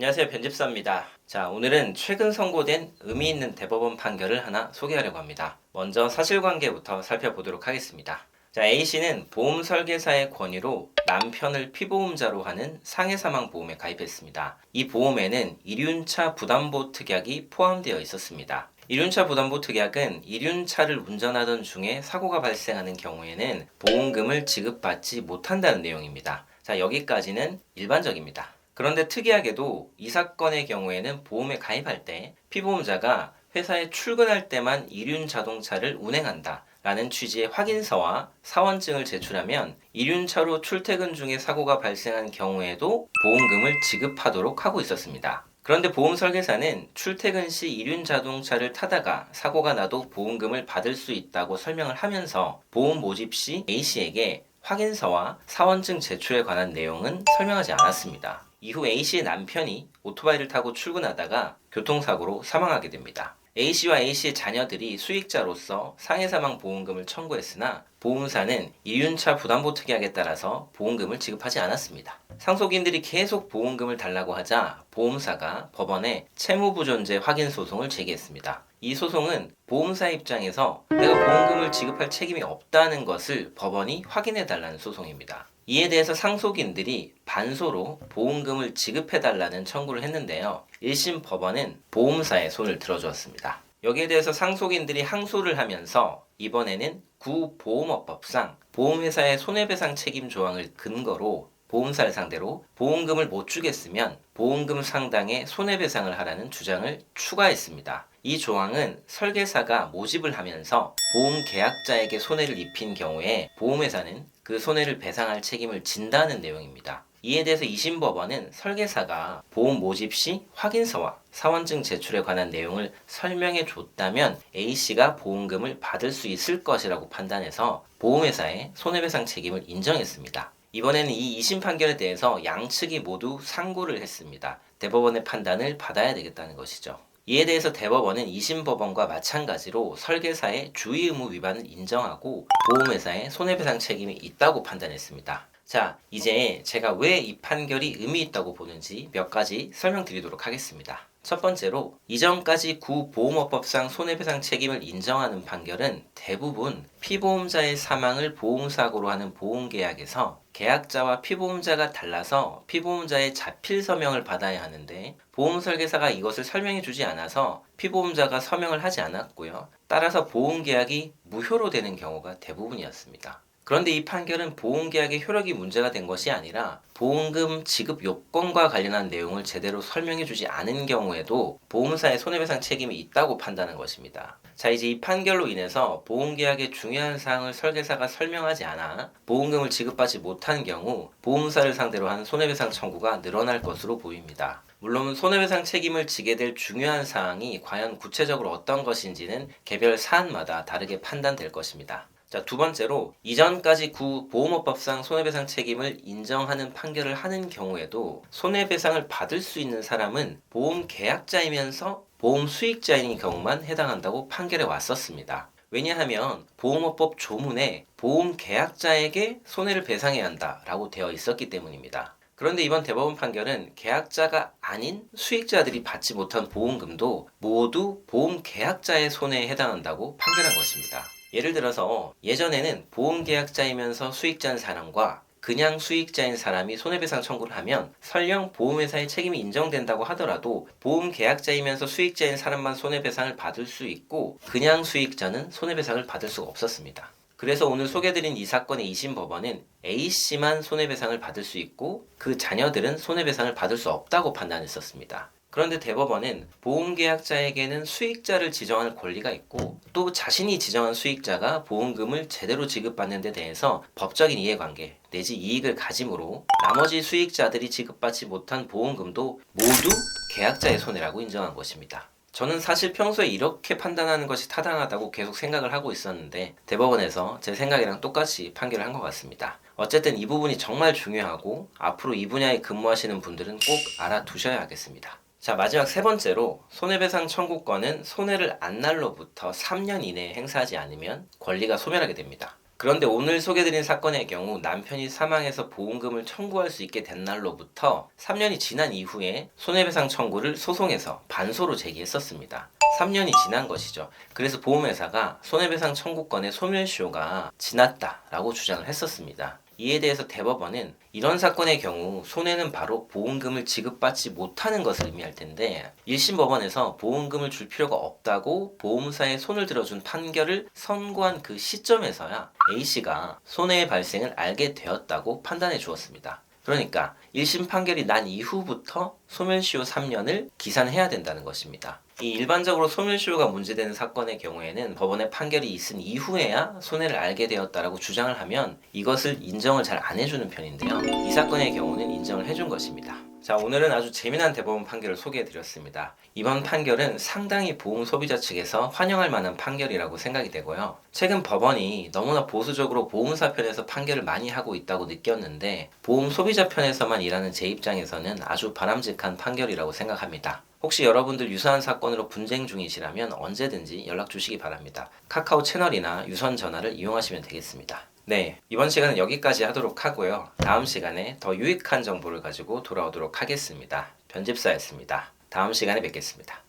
안녕하세요, 변집사입니다. 자, 오늘은 최근 선고된 의미 있는 대법원 판결을 하나 소개하려고 합니다. 먼저 사실관계부터 살펴보도록 하겠습니다. 자, A씨는 보험 설계사의 권유로 남편을 피보험자로 하는 상해사망보험에 가입했습니다. 이 보험에는 이륜차 부담보 특약이 포함되어 있었습니다. 이륜차 부담보 특약은 이륜차를 운전하던 중에 사고가 발생하는 경우에는 보험금을 지급받지 못한다는 내용입니다. 자, 여기까지는 일반적입니다. 그런데 특이하게도 이 사건의 경우에는 보험에 가입할 때 피보험자가 회사에 출근할 때만 이륜 자동차를 운행한다 라는 취지의 확인서와 사원증을 제출하면 이륜차로 출퇴근 중에 사고가 발생한 경우에도 보험금을 지급하도록 하고 있었습니다. 그런데 보험 설계사는 출퇴근 시 이륜 자동차를 타다가 사고가 나도 보험금을 받을 수 있다고 설명을 하면서 보험 모집 시 A씨에게 확인서와 사원증 제출에 관한 내용은 설명하지 않았습니다. 이후 A씨의 남편이 오토바이를 타고 출근하다가 교통사고로 사망하게 됩니다. A씨와 A씨의 자녀들이 수익자로서 상해사망보험금을 청구했으나 보험사는 이륜차 부담보 특약에 따라서 보험금을 지급하지 않았습니다. 상속인들이 계속 보험금을 달라고 하자 보험사가 법원에 채무부존재 확인 소송을 제기했습니다. 이 소송은 보험사 입장에서 내가 보험금을 지급할 책임이 없다는 것을 법원이 확인해달라는 소송입니다. 이에 대해서 상속인들이 반소로 보험금을 지급해달라는 청구를 했는데요. 1심 법원은 보험사의 손을 들어주었습니다. 여기에 대해서 상속인들이 항소를 하면서 이번에는 구보험업법상 보험회사의 손해배상 책임 조항을 근거로 보험사를 상대로 보험금을 못 주겠으면 보험금 상당의 손해배상을 하라는 주장을 추가했습니다. 이 조항은 설계사가 모집을 하면서 보험 계약자에게 손해를 입힌 경우에 보험회사는 그 손해를 배상할 책임을 진다는 내용입니다. 이에 대해서 2심 법원은 설계사가 보험 모집 시 확인서와 사원증 제출에 관한 내용을 설명해 줬다면 A씨가 보험금을 받을 수 있을 것이라고 판단해서 보험회사의 손해배상 책임을 인정했습니다. 이번에는 이 2심 판결에 대해서 양측이 모두 상고를 했습니다. 대법원의 판단을 받아야 되겠다는 것이죠. 이에 대해서 대법원은 2심 법원과 마찬가지로 설계사의 주의 의무 위반을 인정하고 보험회사의 손해배상 책임이 있다고 판단했습니다. 자, 이제 제가 왜 이 판결이 의미 있다고 보는지 몇 가지 설명드리도록 하겠습니다. 첫 번째로 이전까지 구보험업법상 손해배상 책임을 인정하는 판결은 대부분 피보험자의 사망을 보험사고로 하는 보험계약에서 계약자와 피보험자가 달라서 피보험자의 자필 서명을 받아야 하는데 보험설계사가 이것을 설명해 주지 않아서 피보험자가 서명을 하지 않았고요. 따라서 보험계약이 무효로 되는 경우가 대부분이었습니다. 그런데 이 판결은 보험계약의 효력이 문제가 된 것이 아니라 보험금 지급 요건과 관련한 내용을 제대로 설명해주지 않은 경우에도 보험사의 손해배상 책임이 있다고 판단한 것입니다. 자, 이제 이 판결로 인해서 보험계약의 중요한 사항을 설계사가 설명하지 않아 보험금을 지급받지 못한 경우 보험사를 상대로 한 손해배상 청구가 늘어날 것으로 보입니다. 물론 손해배상 책임을 지게 될 중요한 사항이 과연 구체적으로 어떤 것인지는 개별 사안마다 다르게 판단될 것입니다. 자, 두 번째로 이전까지 구보험업법상 손해배상 책임을 인정하는 판결을 하는 경우에도 손해배상을 받을 수 있는 사람은 보험 계약자이면서 보험 수익자인 경우만 해당한다고 판결해 왔었습니다. 왜냐하면 보험업법 조문에 보험 계약자에게 손해를 배상해야 한다라고 되어 있었기 때문입니다. 그런데 이번 대법원 판결은 계약자가 아닌 수익자들이 받지 못한 보험금도 모두 보험 계약자의 손해에 해당한다고 판결한 것입니다. 예를 들어서 예전에는 보험계약자이면서 수익자인 사람과 그냥 수익자인 사람이 손해배상 청구를 하면 설령 보험회사의 책임이 인정된다고 하더라도 보험계약자이면서 수익자인 사람만 손해배상을 받을 수 있고 그냥 수익자는 손해배상을 받을 수가 없었습니다. 그래서 오늘 소개드린 이 사건의 2심 법원은 A씨만 손해배상을 받을 수 있고 그 자녀들은 손해배상을 받을 수 없다고 판단했었습니다. 그런데 대법원은 보험계약자에게는 수익자를 지정할 권리가 있고 또 자신이 지정한 수익자가 보험금을 제대로 지급받는 데 대해서 법적인 이해관계 내지 이익을 가짐으로 나머지 수익자들이 지급받지 못한 보험금도 모두 계약자의 손해라고 인정한 것입니다. 저는 사실 평소에 이렇게 판단하는 것이 타당하다고 계속 생각을 하고 있었는데 대법원에서 제 생각이랑 똑같이 판결을 한 것 같습니다. 어쨌든 이 부분이 정말 중요하고 앞으로 이 분야에 근무하시는 분들은 꼭 알아두셔야 하겠습니다. 자, 마지막 세 번째로 손해배상 청구권은 손해를 안 날로부터 3년 이내에 행사하지 않으면 권리가 소멸하게 됩니다. 그런데 오늘 소개드린 사건의 경우 남편이 사망해서 보험금을 청구할 수 있게 된 날로부터 3년이 지난 이후에 손해배상 청구를 소송에서 반소로 제기했었습니다. 3년이 지난 것이죠. 그래서 보험회사가 손해배상 청구권의 소멸시효가 지났다라고 주장을 했었습니다. 이에 대해서 대법원은 이런 사건의 경우 손해는 바로 보험금을 지급받지 못하는 것을 의미할 텐데 1심 법원에서 보험금을 줄 필요가 없다고 보험사에 손을 들어준 판결을 선고한 그 시점에서야 A씨가 손해의 발생을 알게 되었다고 판단해 주었습니다. 그러니까 1심 판결이 난 이후부터 소멸시효 3년을 기산해야 된다는 것입니다. 이 일반적으로 소멸시효가 문제되는 사건의 경우에는 법원의 판결이 있은 이후에야 손해를 알게 되었다라고 주장을 하면 이것을 인정을 잘 안 해주는 편인데요. 이 사건의 경우는 인정을 해준 것입니다. 자, 오늘은 아주 재미난 대법원 판결을 소개해드렸습니다. 이번 판결은 상당히 보험 소비자 측에서 환영할 만한 판결이라고 생각이 되고요. 최근 법원이 너무나 보수적으로 보험사 편에서 판결을 많이 하고 있다고 느꼈는데 보험 소비자 편에서만 일하는 제 입장에서는 아주 바람직한 판결이라고 생각합니다. 혹시 여러분들 유사한 사건으로 분쟁 중이시라면 언제든지 연락 주시기 바랍니다. 카카오 채널이나 유선 전화를 이용하시면 되겠습니다. 네, 이번 시간은 여기까지 하도록 하고요. 다음 시간에 더 유익한 정보를 가지고 돌아오도록 하겠습니다. 편집사였습니다. 다음 시간에 뵙겠습니다.